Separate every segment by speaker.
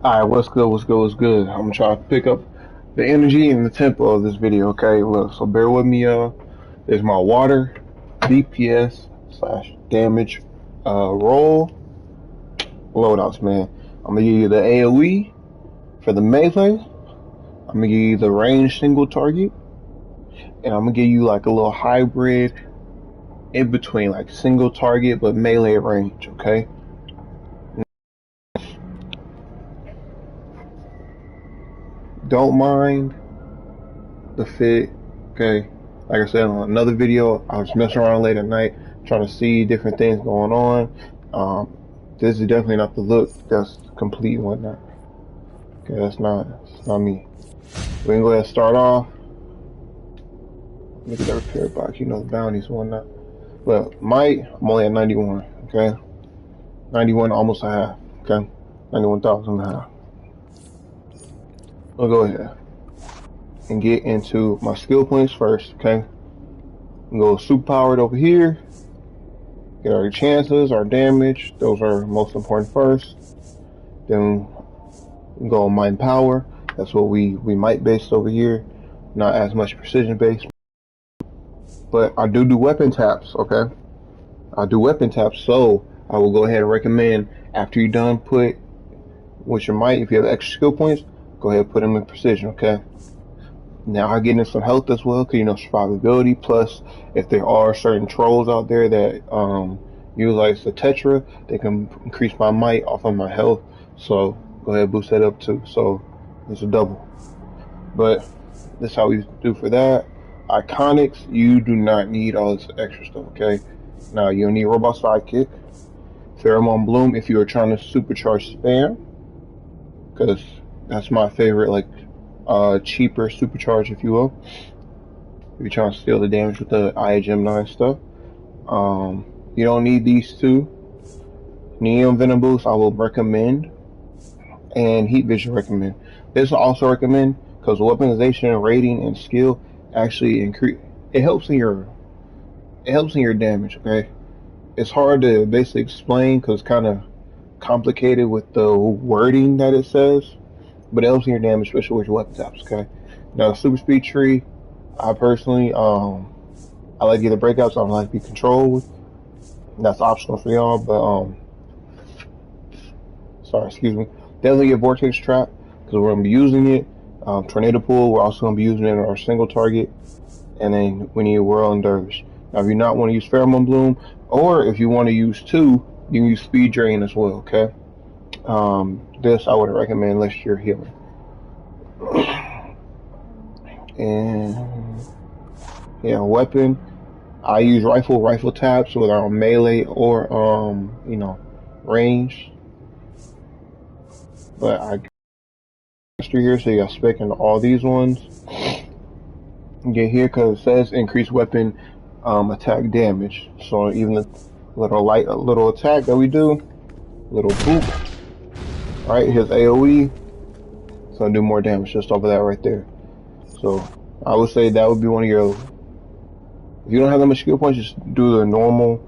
Speaker 1: Alright, what's good, what's good, what's good? I'm gonna try to pick up the energy and the tempo of this video, okay? Look, so bear with me, there's my water, DPS slash damage, roll, loadouts, man. I'm gonna give you the AOE for the melee, I'm gonna give you the range single target, and I'm gonna give you like a little hybrid in between, like single target but melee range, okay? Don't mind the fit, okay? Like I said on another video, I was messing around late at night trying to see different things going on. This is definitely not the look that's complete and whatnot. Okay, that's not me. We can go ahead and start off. Look at that repair box, you know, the bounties and whatnot. But might, I'm only at 91, okay? 91, almost a half, okay? 91,000 and a half. We'll go ahead and get into my skill points first, okay? We'll go super powered over here. Get our chances, our damage, those are most important first. Then we go on mind power, that's what we might based over here. Not as much precision based. But I do weapon taps, okay? I do weapon taps, so I will go ahead and recommend after you're done put with your might, if you have extra skill points, go ahead and put them in precision, okay? Now I get in some health as well, cause you know survivability. Plus, if there are certain trolls out there that utilize the tetra, they can increase my might off of my health. So go ahead and boost that up too. So it's a double. But that's how we do for that. Iconics, you do not need all this extra stuff, okay? Now you'll need robot sidekick, pheromone bloom if you are trying to supercharge spam, because that's my favorite, like cheaper supercharge, if you will. If you're trying to steal the damage with the IHM9 stuff. You don't need these two. Neon Venom Boost I will recommend, and Heat Vision recommend. This will also recommend because weaponization, rating, and skill actually increase. It helps in your damage. Okay, it's hard to basically explain because it's kind of complicated with the wording that it says, but it helps in your damage, especially with your weapon taps. Okay, now super speed tree, I personally I like to get the breakouts. I don't like to be controlled. That's optional for y'all, but sorry, excuse me. Definitely get vortex trap because we're gonna be using it. Tornado pool, we're also gonna be using it in our single target, and then we need whirl and dervish. Now, if you not want to use pheromone bloom, or if you want to use two, you can use speed drain as well. Okay. This I wouldn't recommend unless you're healing. And yeah, weapon. I use rifle taps with our melee or you know, range. But I master here, so you got spec in all these ones. Get here because it says increase weapon attack damage. So even the little attack that we do, little boop. Alright, here's AOE. It's gonna do more damage just off of that right there. So I would say that would be one of your. If you don't have that much skill points, just do the normal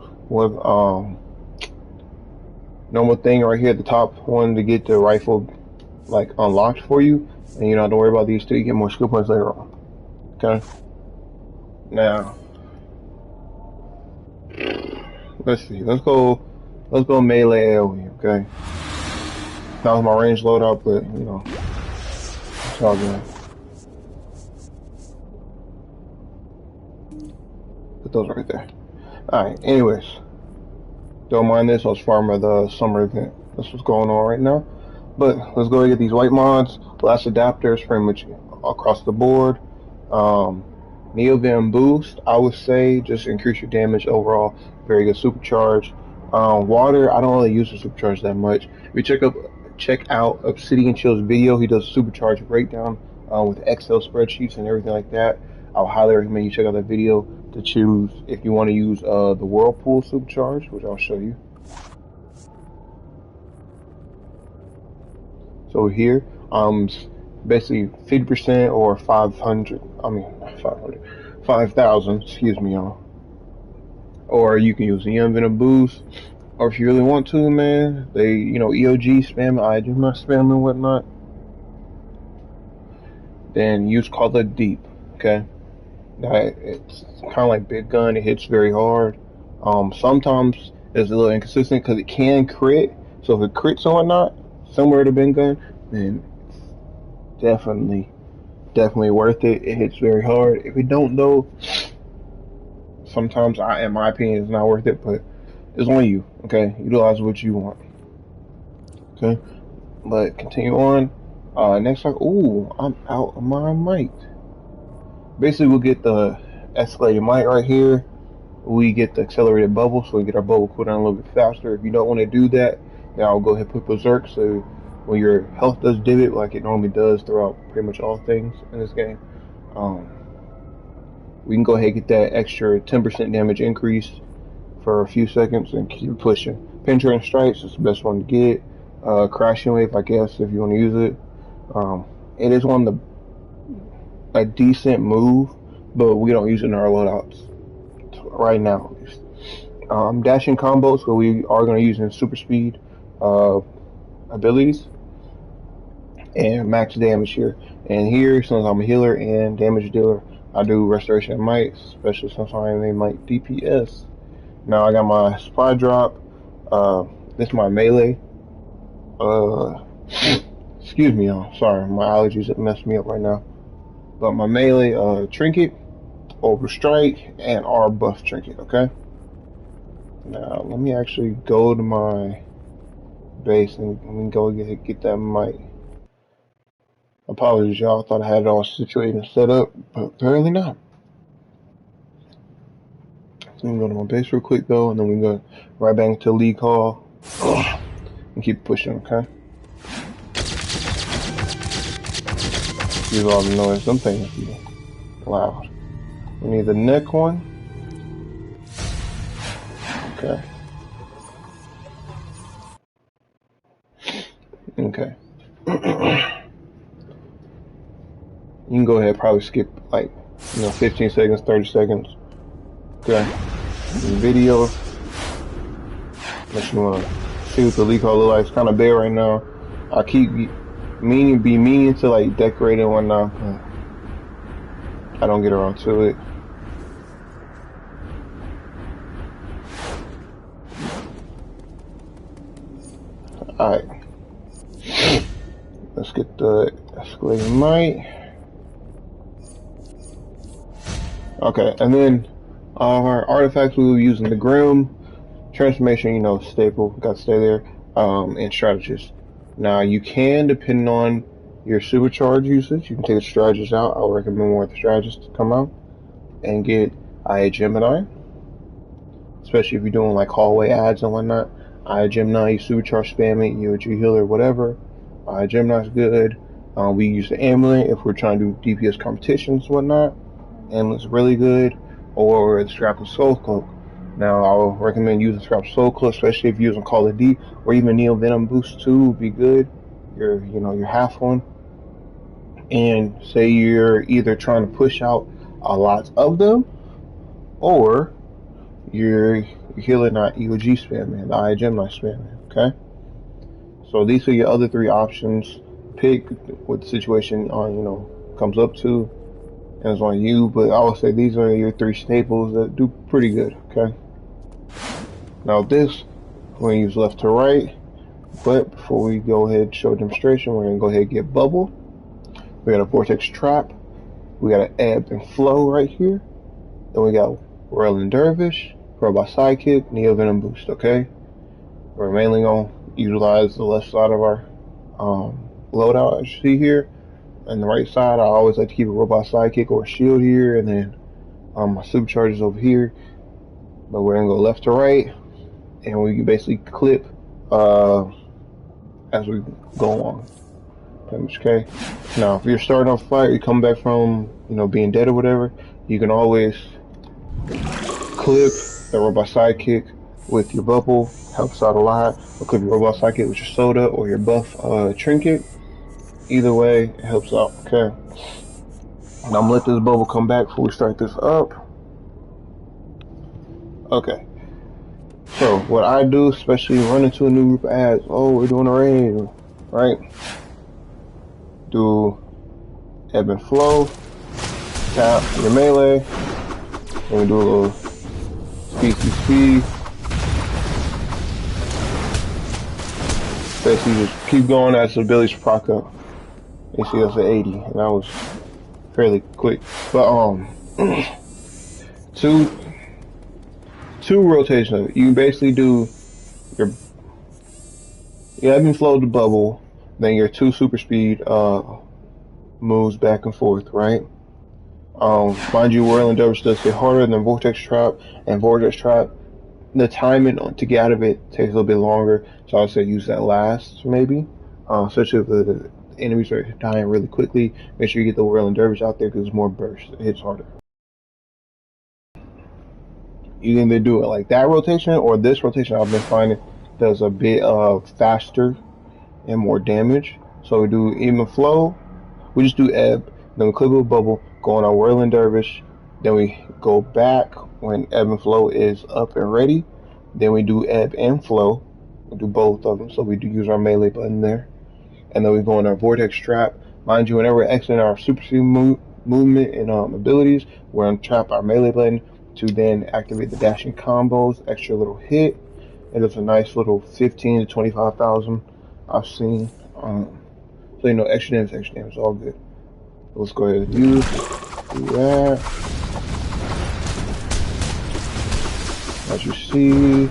Speaker 1: normal thing right here at the top one to get the rifle like unlocked for you, and you don't have to worry about these two. You get more skill points later on. Okay. Now let's see. Let's go melee AOE. Okay. That was my range loadout, but you know, it's all good. Put those right there. Alright, anyways. Don't mind this, I was farming the summer event. That's what's going on right now. But let's go and get these white mods. Last adapters pretty much across the board. Neovan boost, I would say just increase your damage overall. Very good supercharge. Water, I don't really use the supercharge that much. If you check out Obsidian Chill's video, he does a supercharge breakdown with Excel spreadsheets and everything like that. I'll highly recommend you check out that video to choose if you want to use the Whirlpool supercharge, which I'll show you. So here, basically 50% or 500. I mean 5,000. Excuse me, y'all. Or you can use the Venom boost. Or if you really want to, man, they, EOG spam, I do not spam and whatnot. Then use Call it Deep, okay? Now, it's kind of like Big Gun, it hits very hard. Sometimes it's a little inconsistent because it can crit. So if it crits or whatnot, similar to Big Gun, then it's definitely worth it. It hits very hard. If it don't though, sometimes in my opinion, it's not worth it, but it's on you, okay? Utilize what you want, okay? But continue on. Next time, ooh, I'm out of my might. Basically, we'll get the escalated might right here. We get the accelerated bubble, so we get our bubble cooldown a little bit faster. If you don't want to do that, then I'll go ahead and put Berserk, so when your health does divot, like it normally does throughout pretty much all things in this game, we can go ahead and get that extra 10% damage increase for a few seconds and keep pushing. Penetrating Strikes is the best one to get. Crashing Wave, I guess, if you want to use it. It is one of a decent move, but we don't use it in our loadouts right now, at least. Dashing combos, where we are going to use in super speed abilities, and max damage here. And here, since I'm a healer and damage dealer, I do Restoration of Might, especially since I'm a Might DPS. Now I got my supply drop. This is my melee. Excuse me, y'all. Sorry, my allergies have messed me up right now. But my melee trinket, overstrike, and R buff trinket. Okay. Now let me actually go to my base and let me go get that might. Apologies, y'all. I thought I had it all situated and set up, but apparently not. So let me go to my base real quick though, and then we can go right back into league call and keep pushing. Okay. Use all the noise. Them things be loud. We need the neck one. Okay. Okay. You can go ahead and probably skip like 15 seconds, 30 seconds. Okay. The video. Unless you wanna see what the league call look like. It's kinda bare right now. I keep meaning to like decorate and whatnot. I don't get around to it. Alright. Let's get the escalating might. Okay, and then our artifacts we will use in the Grim. Transformation, staple, got to stay there. And strategist. Now you can, depending on your supercharge usage, you can take the strategist out. I would recommend more of the strategist to come out and get IA Gemini. Especially if you're doing like hallway ads and whatnot. IA Gemini, you supercharge spam it, UOG healer, whatever. IA Gemini's good. We use the amulet if we're trying to do DPS competitions, whatnot. Amulet's really good. Or the Scrap of Soul Cloak. Now I'll recommend using Scrap of Soul Cloak, especially if you're using Call of D, or even Neo Venom Boost 2 would be good. Your half one. And say you're either trying to push out a lot of them, or you're healing not EOG spamming, the IA Gemini spamming, okay? So these are your other three options. Pick what the situation comes up to, and it's on you, but I would say these are your three staples that do pretty good, okay? Now this, we're going to use left to right, but before we go ahead and show a demonstration, we're going to go ahead and get Bubble. We got a Vortex Trap, we got an Ebb and Flow right here, then we got Royal and Dervish, Robot Sidekick, Neo Venom Boost, okay? We're mainly going to utilize the left side of our loadout, as you see here. On the right side, I always like to keep a Robot Sidekick or a Shield here, and then my Superchargers over here. But we're going to go left to right, and we can basically clip as we go along. Pretty much, okay? Now, if you're starting off a fight, you come back from, being dead or whatever, you can always clip the Robot Sidekick with your Bubble. Helps out a lot. Or clip your Robot Sidekick with your Soda or your buff Trinket. Either way, it helps out, okay? Now I'm gonna let this bubble come back before we start this up. Okay. So what I do, especially run into a new group of ads, oh, we're doing a raid, right? Do ebb and flow, tap your melee, and we do a little speed. Basically just keep going as the abilities proc up. You see that's at 80, and that was fairly quick. But two rotations. You can basically do your ebb and flow to bubble, then your 2 super speed moves back and forth, right? Mind you, Whirling Dervish does get harder than Vortex Trap, and Vortex Trap, the timing to get out of it takes a little bit longer, so I would say use that last, maybe. Especially if the enemies are dying really quickly, make sure you get the Whirling Dervish out there because it's more burst, it hits harder. You can either do it like that rotation, or this rotation I've been finding does a bit faster and more damage. So we do even flow, we just do ebb, then we click with bubble, go on our Whirling Dervish, then we go back when ebb and flow is up and ready, then we do ebb and flow, we do both of them, so we do use our melee button there, and then we go on our Vortex Trap. Mind you, whenever we're exiting our super speed movement and abilities, we're going to trap our melee button to then activate the dashing combos, extra little hit, and it's a nice little 15 to 25,000 I've seen. So you know, extra damage, all good. Let's go ahead and do that. As you see,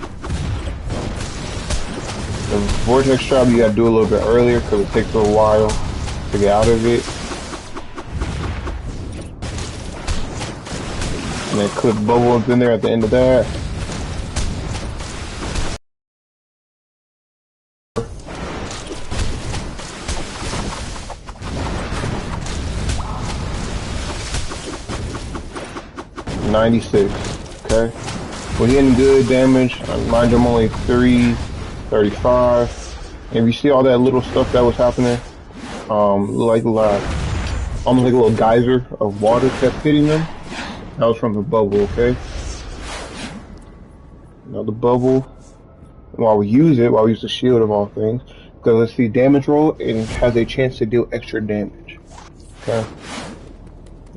Speaker 1: the Vortex Trap you gotta do a little bit earlier because it takes a little while to get out of it. And then clip bubble up in there at the end of that. $96, okay? We're getting good damage. Mind you, I'm only 335. And if you see all that little stuff that was happening, like almost like a little geyser of water kept hitting them. That was from the bubble, okay? Now the bubble, while we use the shield of all things, because let's see, damage roll, and it has a chance to deal extra damage, okay?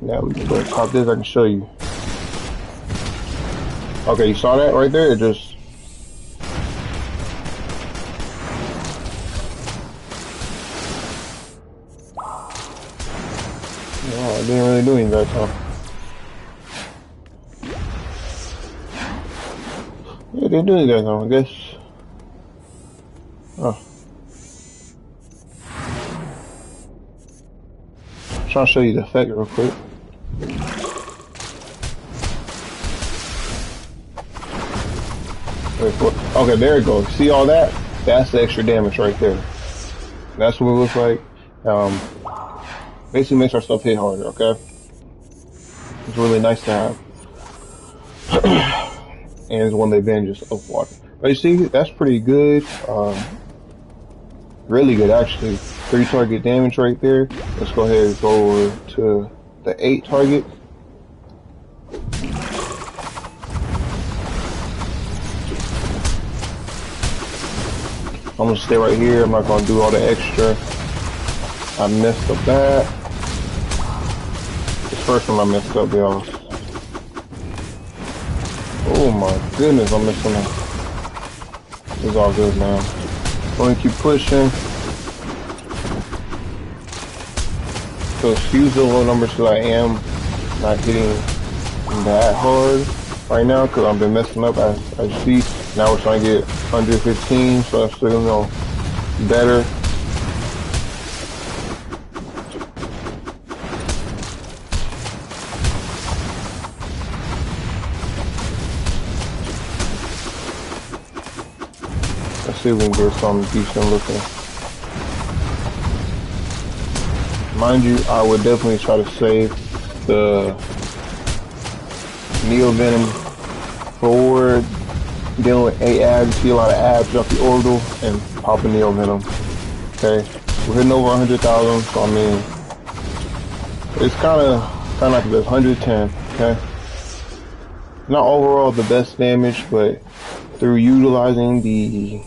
Speaker 1: Now we can go ahead and pop this, I can show you. Okay, you saw that right there? It just... No, I didn't really do anything that time. Yeah, they didn't do anything that time, I guess. Oh. I'm trying to show you the effect real quick. Okay, there it goes. See all that? That's the extra damage right there. That's what it looks like. Basically makes our stuff hit harder, okay? It's really nice to have. And it's one of the advantages of water. But you see, that's pretty good. Really good, actually. 3 target damage right there. Let's go ahead and go over to the 8 target. I'm gonna stay right here. I'm not gonna do all the extra. I messed up that. This first one I messed up, y'all. Oh my goodness, I'm messing up. It's all good now. I'm gonna keep pushing. So excuse the low numbers because I am not hitting that hard right now because I've been messing up as you see. Now we're trying to get under 15, so that's still, you know, better. Let's see if we can get something decent looking. Mind you, I would definitely try to save the Neo Venom for dealing with abs. See a lot of abs off the orbital and pop a Neo Venom. Okay, we're hitting over 100,000, so I mean, it's kind of like this 110. Okay, not overall the best damage, but through utilizing the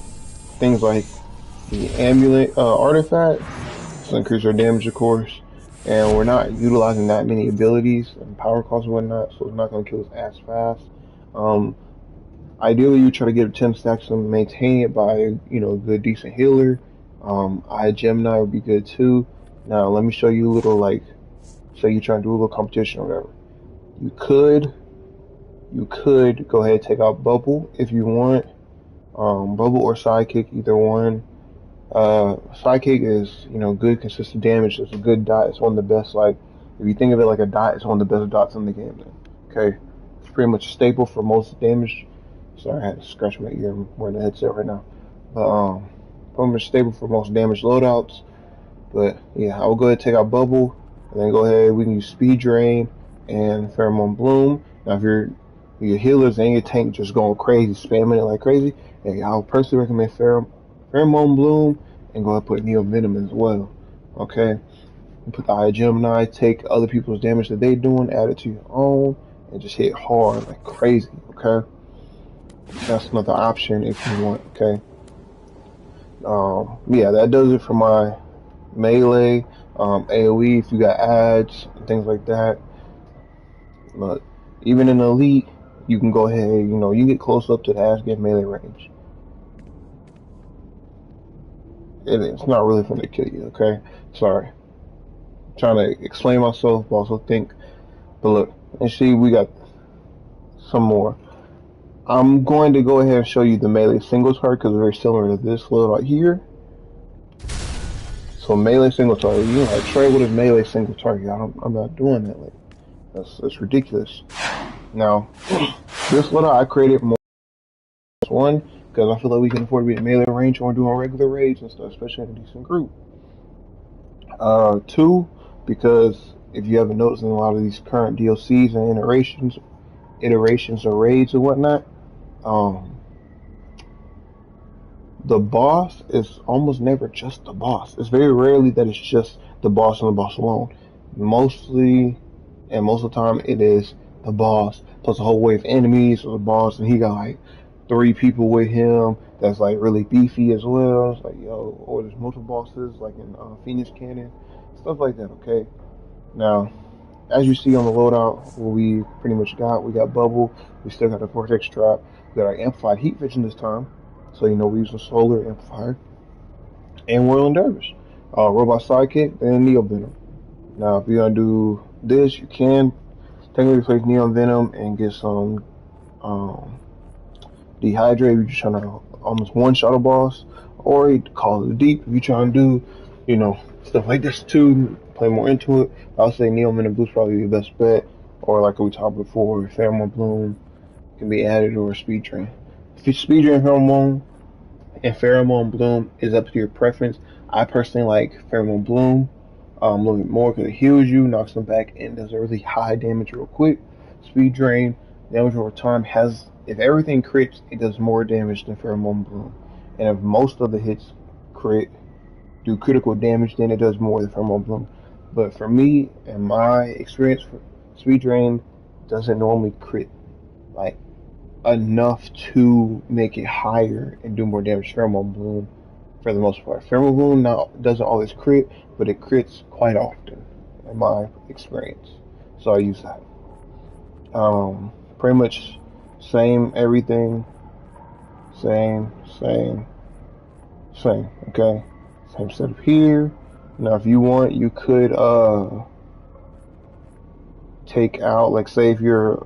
Speaker 1: things like the amulet artifact to increase our damage, of course. And we're not utilizing that many abilities and power costs and whatnot, so it's not going to kill us as fast. Ideally, you try to get 10 stacks and maintain it by, a good, decent healer. Gemini would be good too. Now, let me show you a little, like, say you're trying to do a little competition or whatever. You could go ahead and take out Bubble if you want. Bubble or Sidekick, either one. Sidekick is, good, consistent damage. It's a good dot. It's one of the best, like, if you think of it like a dot, it's one of the best dots in the game then. Okay? It's pretty much a staple for most damage. Sorry, I had to scratch my ear. I'm wearing the headset right now. But, pretty much stable for most damage loadouts. But, yeah, I will go ahead and take out Bubble. And then go ahead, we can use Speed Drain and Pheromone Bloom. Now, if your healers and your tank just going crazy, spamming it like crazy, yeah, I'll personally recommend Pheromone Bloom and go ahead and put Neo Venom as well. Okay? And put the Eye Gemini, take other people's damage that they're doing, add it to your own, and just hit hard like crazy. Okay? That's another option if you want. Okay? Yeah, that does it for my melee. AOE if you got ads and things like that. But even in elite, you can go ahead, you get close up to the ads, get melee range. It's not really going to kill you, okay? Sorry. I'm trying to explain myself, but also think. But look, and see, we got some more. I'm going to go ahead and show you the melee single target because it's very similar to this little right here. So melee single target, trade with a melee single target. I'm not doing that. Like, that's ridiculous. Now, this little I created more one because I feel like we can afford to be in melee range when we're doing regular raids and stuff, especially in a decent group. Two, because if you haven't noticed in a lot of these current DLCs and iterations of raids and whatnot, the boss is almost never just the boss. It's very rarely that it's just the boss and the boss alone. Mostly, and most of the time, it is the boss plus a whole wave of enemies or the boss, and he got like 3 people with him that's like really beefy as well. It's like, or there's multiple bosses like in Phoenix Canyon, stuff like that. Okay, now as you see on the loadout, what we pretty much got, we got Bubble, we still got the Vortex Trap, we got our Amplified Heat Vision this time. So, we use a Solar Amplifier. And Whirling Dervish. Robot Sidekick, and Neo Venom. Now, if you're going to do this, you can technically replace Neo Venom and get some Dehydrate if you're just trying to almost one-shot a boss. Or you call it deep if you're trying to do, stuff like this too, play more into it. I'll say Neo Venom Boost probably the best bet. Or like we talked before, Pheromone Bloom can be added, or Speed Drain. Speed Drain Pheromone and Pheromone Bloom is up to your preference. I personally like Pheromone Bloom a little bit more because it heals you, knocks them back, and does a really high damage real quick. Speed Drain, damage over time, if everything crits, it does more damage than Pheromone Bloom. And if most of the hits do critical damage, then it does more than Pheromone Bloom. But for me, and my experience, Speed Drain doesn't normally crit like enough to make it higher and do more damage. Pheromone Bloom, for the most part. Pheromone Bloom doesn't always crit, but it crits quite often, in my experience. So I use that. Pretty much same everything. Same. Okay. Same setup here. Now, if you want, you could take out, like, say if you're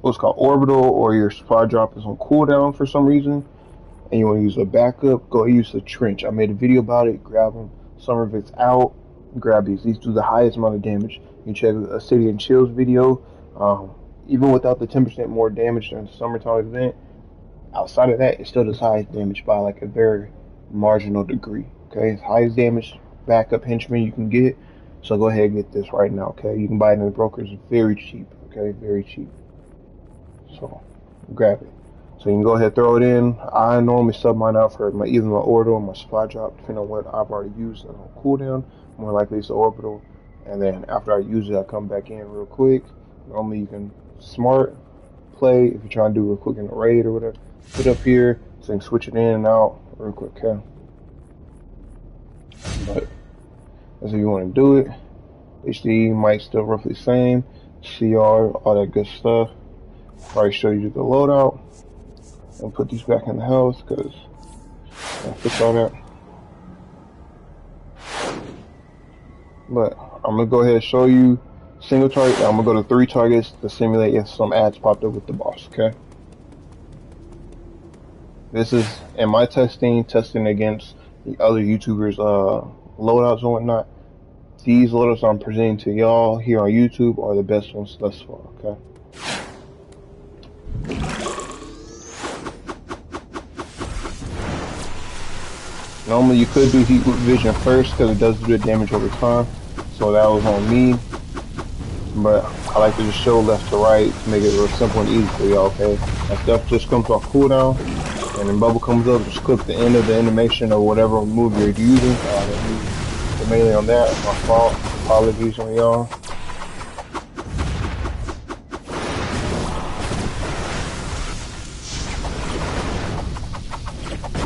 Speaker 1: what's called orbital, or your supply drop is on cooldown for some reason, and you want to use a backup, go use the trench. I made a video about it. Grab them. Summer if it's out, grab these. These do the highest amount of damage. You can check a City and Chills video. Even without the 10% more damage during the summertime event, outside of that, it still does highest damage by like a very marginal degree. Okay, it's highest damage backup henchman you can get. So go ahead and get this right now. Okay, you can buy it in the brokers very cheap. Okay, very cheap. So grab it. So you can go ahead, throw it in. I normally sub mine out for either my orbital or my supply drop, depending on what I've already used on cooldown. More likely it's the orbital. And then after I use it, I come back in real quick. Normally you can smart play. If you're trying to do real quick in a raid or whatever, put up here so you can switch it in and out real quick, okay? But that's if you want to do it. HD mic still roughly the same. CR, all that good stuff. Probably show you the loadout and put these back in the house because I fix all that. But I'm gonna go ahead and show you single target. I'm gonna go to 3 targets to simulate if some ads popped up with the boss, okay? This is in my testing against the other YouTubers, loadouts and whatnot. These loadouts I'm presenting to y'all here on YouTube are the best ones thus far, okay? Normally you could do heat vision first because it does do the damage over time, so that was on me. But I like to just show left to right to make it real simple and easy for y'all, okay? That stuff just comes off cooldown, and then bubble comes up, just click the end of the animation or whatever move you're using. The melee on that, my fault. Apologies on y'all.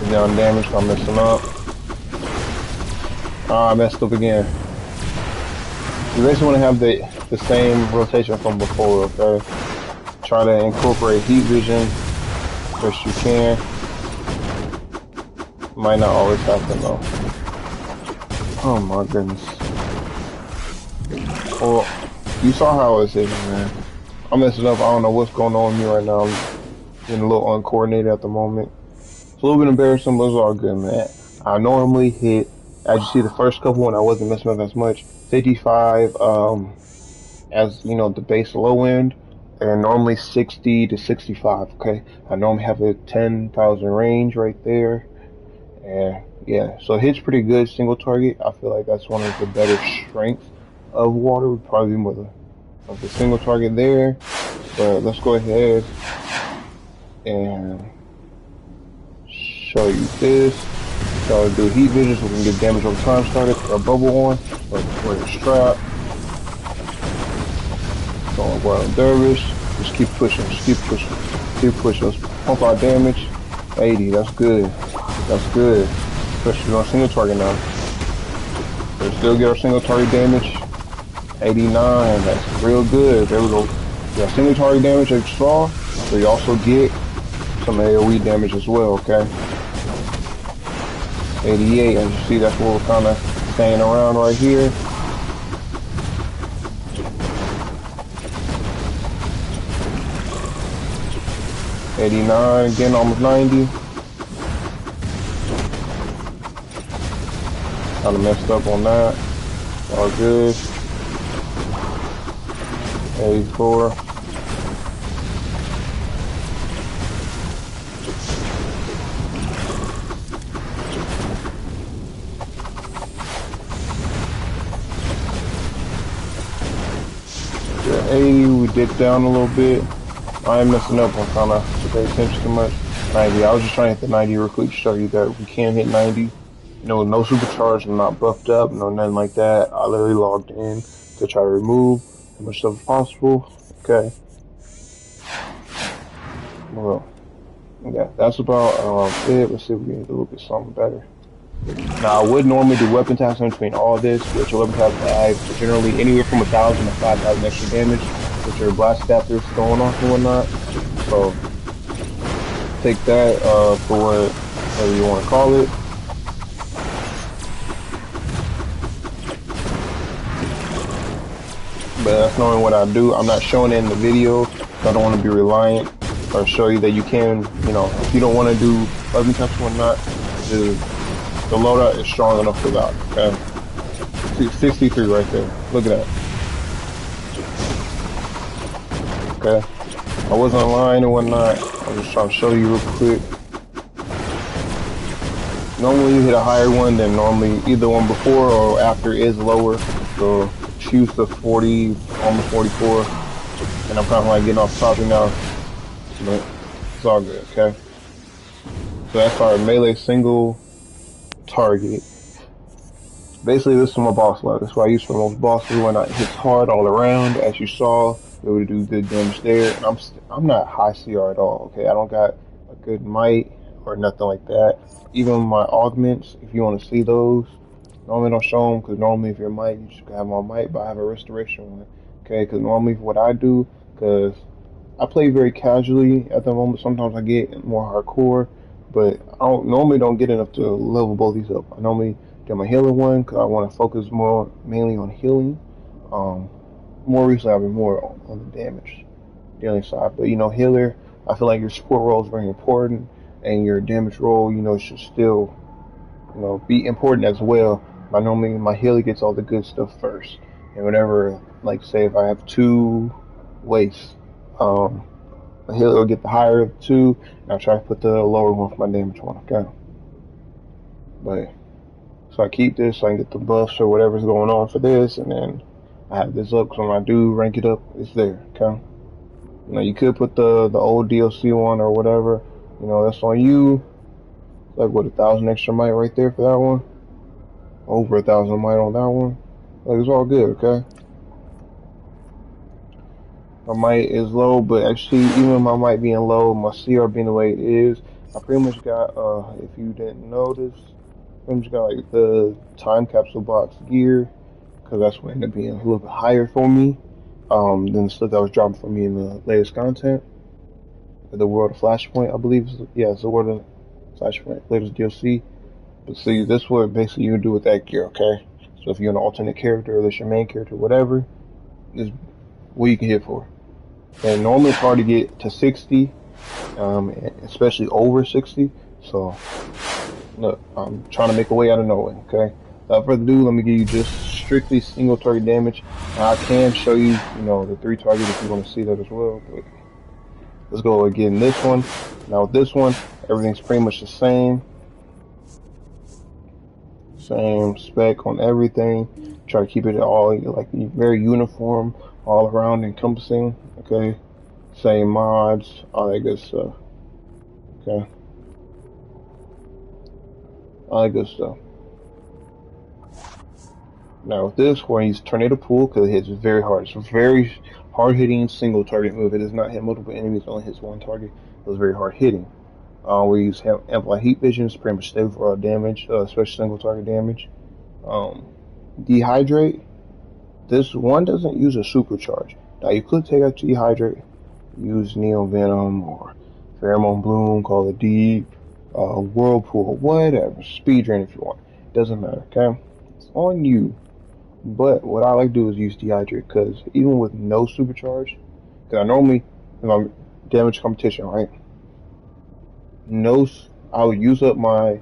Speaker 1: Down damage, I'm messing up. I messed up again. You basically want to have the same rotation from before, okay? Try to incorporate heat vision best you can. Might not always happen though. Oh my goodness. Well, you saw how I was hitting, man. I'm messing up. I don't know what's going on with me right now. I'm getting a little uncoordinated at the moment. It's a little bit embarrassing, but it's all good, man. I normally hit, as you see the first couple when I wasn't messing up as much, 55 as, you know, the base low end, and normally 60 to 65, okay? I normally have a 10,000 range right there, and yeah, so it hits pretty good single target. I feel like that's one of the better strengths of water, would probably be more of the single target there. But let's go ahead and show you this. So do heat vision so we can get damage over time started. Put our bubble on, or the strap. Going wild dervish. Just keep pushing, just keep pushing, keep pushing. Let's pump our damage. 80, that's good. That's good. Especially on single target now. We still get our single target damage. 89, that's real good. There we go. We got single target damage as you saw, so you also get some AOE damage as well, okay? 88, as you see, that's what we're kind of staying around right here. $89, again, almost 90. Kind of messed up on that. All good. 84. Yeah, 80, we dipped down a little bit. I am messing up on kind of to pay attention too much. 90, I was just trying to hit the 90 real quick to show you that we can hit 90. No supercharge, I'm not buffed up, no nothing like that. I literally logged in to try to remove as much stuff as possible. Okay. Well, yeah, that's about it. Let's see if we can do a little bit something better. Now, I would normally do weapon taps in between all this, which your weapon taps add generally anywhere from 1,000 to 5,000 extra damage with your blast adapters going off and whatnot. So, take that for whatever you want to call it. But that's normally what I do. I'm not showing it in the video, so I don't want to be reliant or show you that you can, you know, if you don't want to do weapon taps and whatnot, the loadout is strong enough for that, okay? 63 right there. Look at that. Okay? I wasn't lying and whatnot. I'm just trying to show you real quick. Normally you hit a higher one than normally either one before or after is lower. So choose the 40, almost 44. And I'm kind of like getting off topic now. But it's all good, okay? So that's our melee single target. Basically, this is my boss level. That's what I use for most bosses when it hits hard all around. As you saw, be able to do good damage there. And I'm not high CR at all. Okay, I don't got a good might or nothing like that. Even my augments, if you want to see those, normally don't show them because normally if you're might, you should have my might, but I have a restoration one. Okay, because normally what I do, because I play very casually at the moment. Sometimes I get more hardcore, but I normally don't get enough to level both these up. I normally do my healing one because I want to focus more mainly on healing. Um, More recently, I've been more on the damage dealing side. But healer, I feel like your support role is very important, and your damage role, should still, be important as well. But normally, my healer gets all the good stuff first, and whenever, like, say, if I have two wastes, my healer will get the higher of the two, and I'll try to put the lower one for my damage one. Okay, but so I keep this so I can get the buffs or whatever's going on for this, and then I have this up, so when I do rank it up, it's there, okay? You could put the old DLC one or whatever, that's on you. Like, what, 1,000 extra might right there for that one? Over 1,000 might on that one. Like, it's all good, okay? My might is low, but actually, even my might being low, my CR being the way it is, I pretty much got, if you didn't notice, pretty much got, like, the time capsule box gear, because that's what ended up being a little bit higher for me than the stuff that was dropping for me in the latest content. The World of Flashpoint, I believe. Yeah, it's the World of Flashpoint, latest DLC. But see, this is what basically you do with that gear, okay? So if you're an alternate character, or that's your main character, whatever, this is what you can hit for. And normally it's hard to get to 60, especially over 60. So, look, I'm trying to make a way out of nowhere, okay? Without further ado, let me give you just strictly single target damage. Now, I can show you, the 3 target if you want to see that as well. But let's go again. This one. Now with this one, everything's pretty much the same. Same spec on everything. Try to keep it all like very uniform, all around encompassing. Okay. Same mods, all that good stuff. Okay. All that good stuff. Now with this, we're going to use Tornado Pool because it hits very hard. It's a very hard-hitting single target move. It does not hit multiple enemies, it only hits one target. It was very hard-hitting. We use Amplify Heat Vision. It's pretty much stable for all damage, especially single target damage. Dehydrate. This one doesn't use a supercharge. Now you could take out Dehydrate, use Neon Venom or Pheromone Bloom, call it Deep, Whirlpool, whatever. Speed Drain if you want. Doesn't matter, okay? It's on you. But what I like to do is use Dehydrate because even with no supercharge, because I normally, if I'm damage competition, right? I would use up my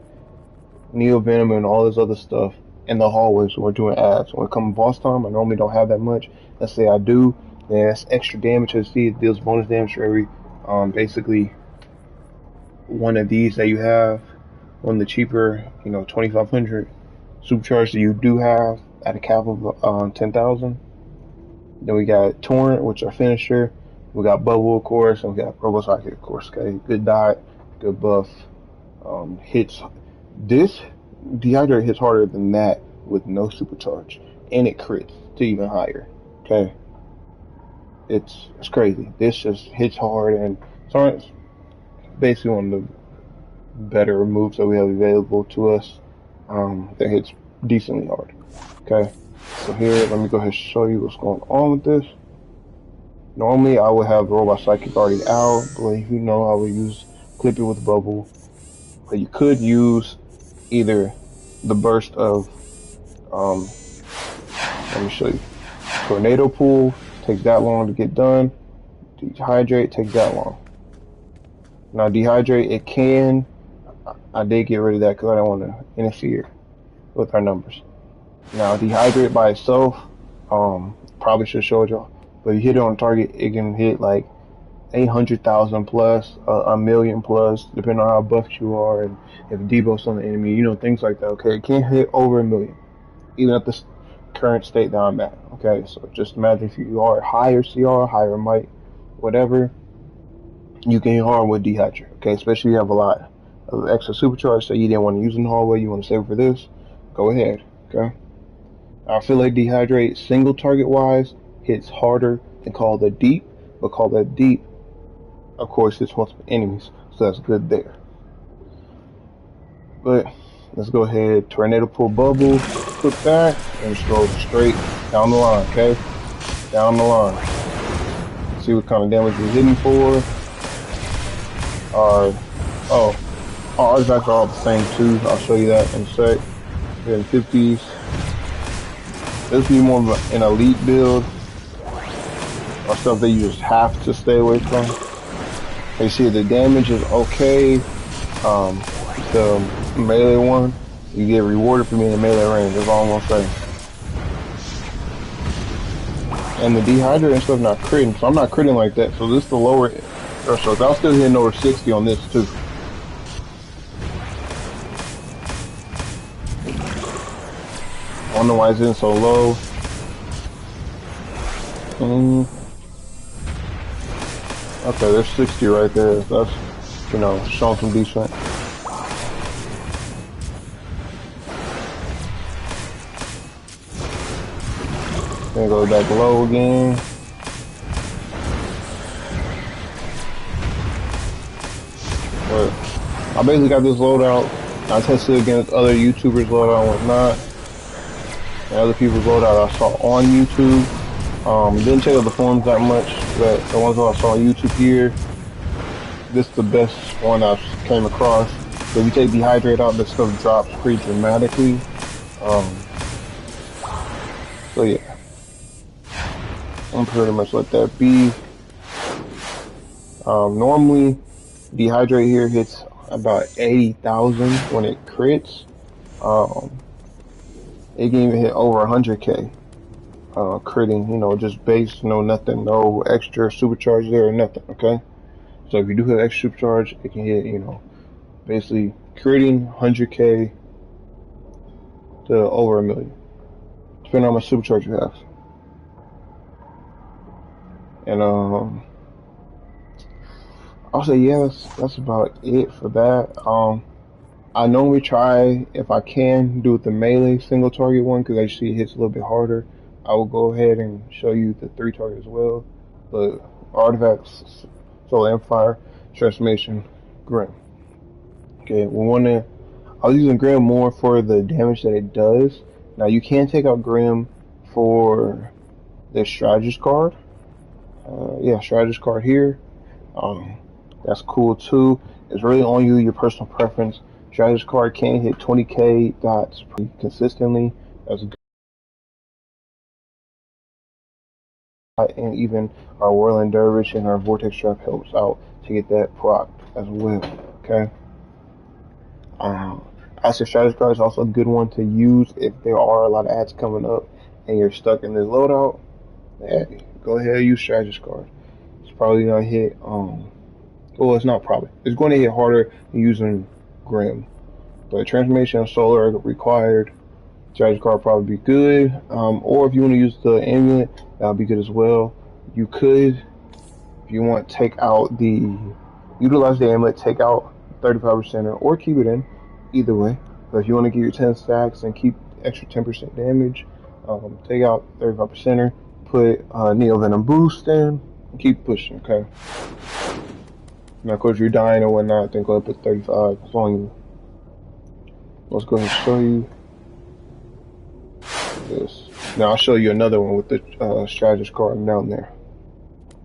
Speaker 1: Neo Venom and all this other stuff in the hallways when we're doing abs. When it comes boss time, I normally don't have that much. Let's say I do, then that's extra damage. As see, it deals bonus damage for every, basically, one of these that you have. One of the cheaper, 2,500 supercharge that you do have at a cap of 10,000. Then we got Torrent, which are finisher. We got Bubble, of course, and we got Robo Socket, of course. Okay, good diet, good buff. Hits. This Dehydrate hits harder than that with no supercharge, and it crits to even higher. Okay, it's crazy. This just hits hard, and Torrent's basically one of the better moves that we have available to us. That hits decently hard. Okay, so here, let me go ahead and show you what's going on with this. Normally, I would have Robot Psychic already out, but if you know, I would clip it with Bubble. But you could use either the burst of, let me show you. Tornado Pool takes that long to get done. Dehydrate takes that long. Now, Dehydrate, it can, I did get rid of that because I don't want to interfere with our numbers. Now, Dehydrate by itself, probably should have showed y'all, but if you hit it on target, it can hit like 800,000 plus, a million plus, depending on how buffed you are and if debuffs on the enemy, things like that. Okay, it can hit over 1 million, even at the current state that I'm at. Okay, so just imagine if you are higher CR, higher might, whatever, you can hit hard with Dehydrate. Okay, especially if you have a lot of extra supercharge that you didn't want to use in the hallway, you want to save it for this, go ahead. Okay, I feel like Dehydrate single target wise hits harder and call the deep, but call that deep, of course, it's multiple enemies, so that's good there. But let's go ahead, tornado pull bubble, click that, and just go straight down the line, okay? Down the line. See what kind of damage we're hitting for. Our artifacts are all the same too. I'll show you that in a sec. We're in 50s. This will be more of an elite build, or stuff that you just have to stay away from. You see the damage is okay. The melee one, you get rewarded for being in melee range. That's all I'm gonna say. And the dehydrate and stuff not critting, so I'm not critting like that. So this is the lower threshold. I'll still hitting over 60 on this too. I don't know why it's in so low. Okay, there's 60 right there. That's, you know, showing some decent. Then go back low again. But I basically got this loadout. I tested against other YouTubers' loadout and whatnot. And other people's loadout I saw on YouTube. Didn't check out the forums that much, but the ones that I saw on YouTube here, this is the best one I've came across. So if you take dehydrate out, this stuff drops pretty dramatically. So yeah, I'm pretty much let that be. Normally, dehydrate here hits about 80,000 when it crits. It can even hit over 100k. Critting, you know, just base, no nothing, no extra supercharge there or nothing, okay? So if you do have extra supercharge, it can hit, you know, basically critting 100k to over 1 million, depending on how much supercharge you have. And I'll say, yeah, that's about it for that. I normally try, if I can, do the melee single target one, because I see it hits a little bit harder. I will go ahead and show you the 3 target as well. The artifacts, solar amplifier, transformation, grim. Okay, I was using grim more for the damage that it does. Now you can take out grim for the strategist card. Yeah, strategist card here. That's cool too. It's really on you, your personal preference. Strategist card can hit 20k dots pretty consistently. That's good. And even our Whirling Dervish and our Vortex Trap helps out to get that proc as well. Okay. I say strategist card is also a good one to use if there are a lot of ads coming up and you're stuck in this loadout. Hey, go ahead and use strategist card. It's probably gonna hit. Well, it's not probably. It's going to hit harder than using Grim. But transformation and solar are required. Strategy card probably be good. Or if you want to use the amulet, that'll be good as well. You could, if you want, utilize the amulet, take out 35% or keep it in. Either way. But if you want to get your 10 stacks and keep extra 10% damage, take out 35%er, put Neo Venom boost in, and keep pushing. Okay. Now, of course, you're dying or whatnot, then go ahead and put 35 as long as you. Let's go ahead and show you this. Now, I'll show you another one with the strategist card down there.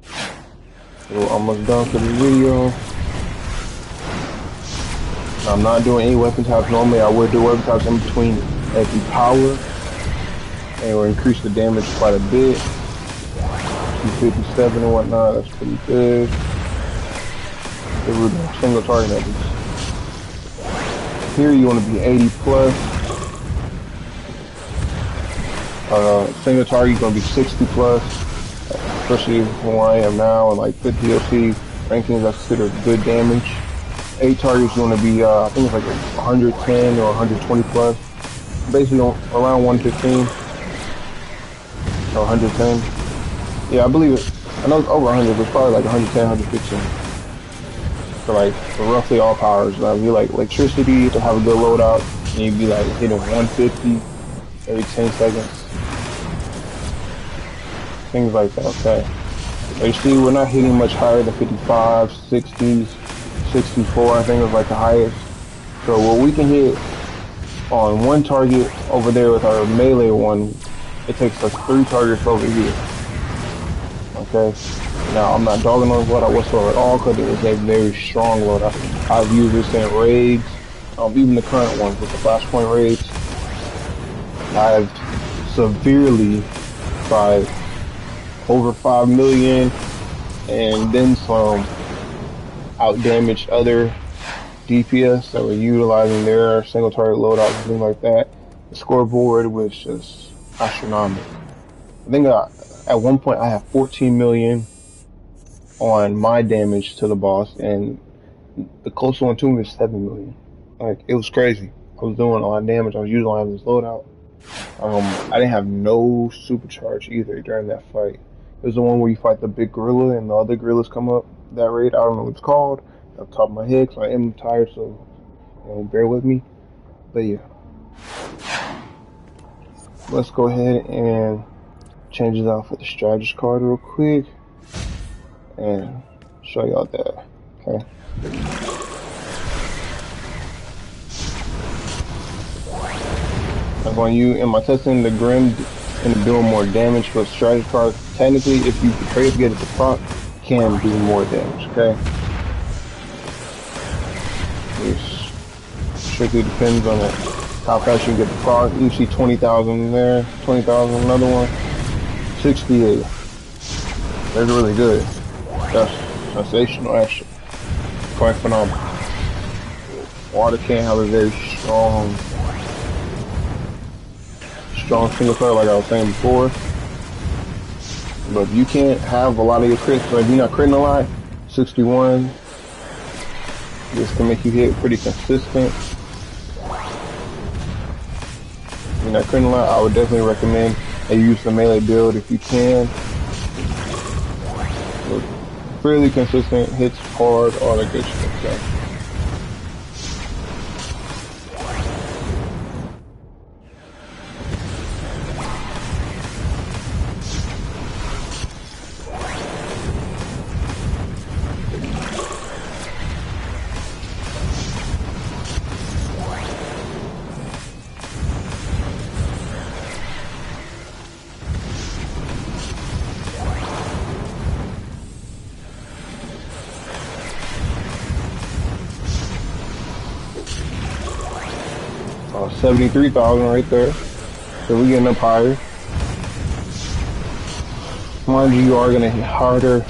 Speaker 1: So, we're almost done for the video. Now, I'm not doing any weapon types. Normally, I would do weapon types in between every power. And it will increase the damage quite a bit. 257 and whatnot, that's pretty good. Single target at least. Here you want to be 80 plus. Single target you're going to be 60 plus. Especially from where I am now and like the DLC rankings, I consider good damage. 8 targets you want to be I think it's like 110 or 120 plus. Basically around 115 or 110. Yeah, I believe it. I know it's over 100, but it's probably like 110, 115. For roughly all powers. If you like electricity to have a good loadout, and you'd be like hitting 150 every 10 seconds. Things like that, okay. You see, we're not hitting much higher than 55, 60s, 64, I think was like the highest. So what we can hit on one target over there with our melee one, it takes us 3 targets over here. Okay? Now, I'm not dogging on this loadout whatsoever at all because it is a very strong loadout. I've used this in raids, even the current ones with the flashpoint raids. I've severely tried over 5 million and then some out-damaged other DPS that were utilizing their single target loadouts and things like that. The scoreboard was just astronomical. I think at one point I had 14 million on my damage to the boss, and the closest one to me was 7 million. Like, it was crazy. I was doing a lot of damage. I was utilizing this loadout. I didn't have no supercharge either during that fight. It was the one where you fight the big gorilla and the other gorillas come up that raid. I don't know what it's called off the top of my head, so I am tired, so bear with me. But yeah, let's go ahead and change it out for the strategist card real quick and show y'all that. Okay. I'm going to use in my testing the Grim and doing more damage, but strategy card technically, if you trade to get it to proc, can do more damage. Okay, it strictly depends on it, how fast you can get the proc. You see 20,000 there, 20,000 another one, 68. That's really good. That's sensational, actually. Quite phenomenal. Water can have a very strong single player, like I was saying before. But you can't have a lot of your crits, so if you're not critting a lot, 61, this can make you hit pretty consistent. If you're not critting a lot, I would definitely recommend that you use the melee build if you can. Look, fairly consistent, hits hard, all that good stuff. So. Oh, 73,000 right there. So we're getting up higher. Mind you are going to hit harder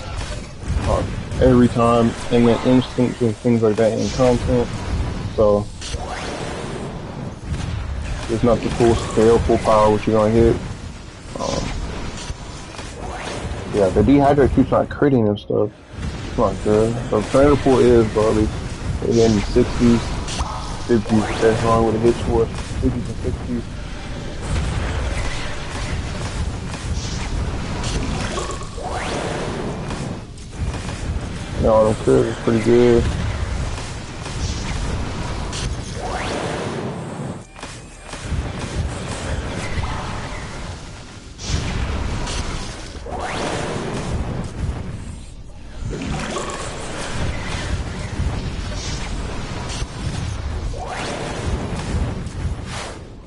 Speaker 1: every time and get instants and things like that in content. So it's not the full scale, full power what you're going to hit. Yeah, the dehydrate keeps on critting and stuff. It's not good. So Predator Pool is, bro, at least they're getting 60s. 50s, that's wrong with a hit score, 50s and 60s. No, them cribs is pretty good.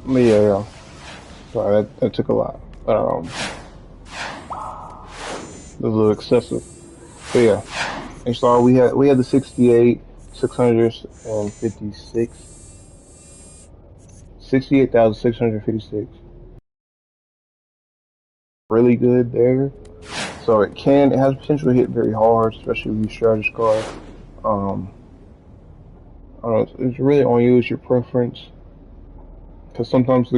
Speaker 1: But yeah. Sorry, that took a lot. It was a little excessive. But yeah. And so we had the 68, 656. 68,656. Really good there. So it has potential to hit very hard, especially with your strategist card. I don't know, it's really on you, it's your preference. Because sometimes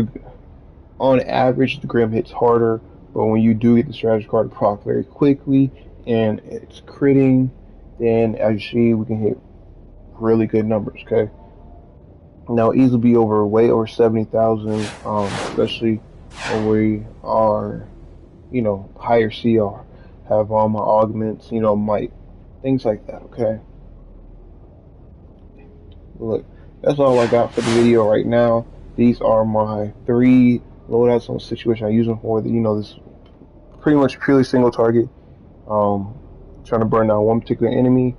Speaker 1: on average the Grim hits harder, but when you do get the strategy card proc very quickly and it's critting, then as you see we can hit really good numbers. Okay, now easily be way over 70,000, especially when we are, higher CR, have all my augments, might, things like that. Okay, look, that's all I got for the video right now. These are my 3 loadouts on the situation I use them for. This pretty much purely single target. Trying to burn down one particular enemy.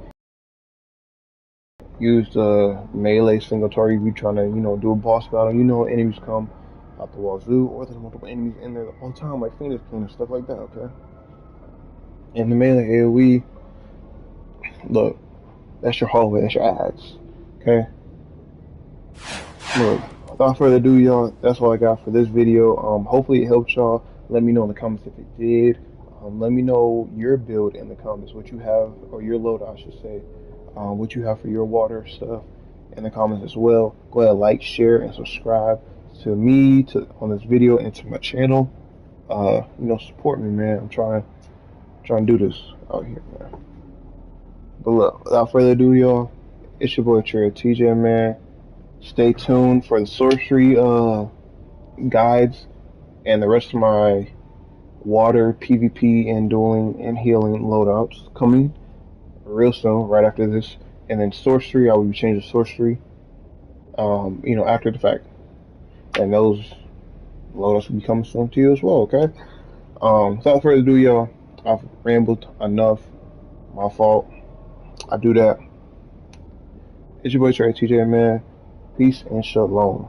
Speaker 1: Use the melee single target if you're trying to, do a boss battle. Enemies come out the wazoo, or there's multiple enemies in there all the time, like Phoenix King and stuff like that, okay? And the melee AOE, look, that's your hallway, that's your ads, okay? Look, without further ado, y'all, that's all I got for this video. Hopefully it helped y'all. Let me know in the comments if it did. Let me know your build in the comments, what you have, or your loadout, I should say, what you have for your water stuff in the comments as well. Go ahead, like, share, and subscribe to me on this video and to my channel. Support me, man. I'm trying to do this out here, man. But look, without further ado, y'all, it's your boy Trey TJ, man. Stay tuned for the sorcery guides and the rest of my water, PvP, and dueling and healing loadouts coming real soon, right after this. And then sorcery, I will be changing sorcery, after the fact. And those loadouts will be coming soon to you as well, okay? Without further ado, y'all, I've rambled enough. My fault. I do that. It's your boy Trey TJ, man. Peace and shalom.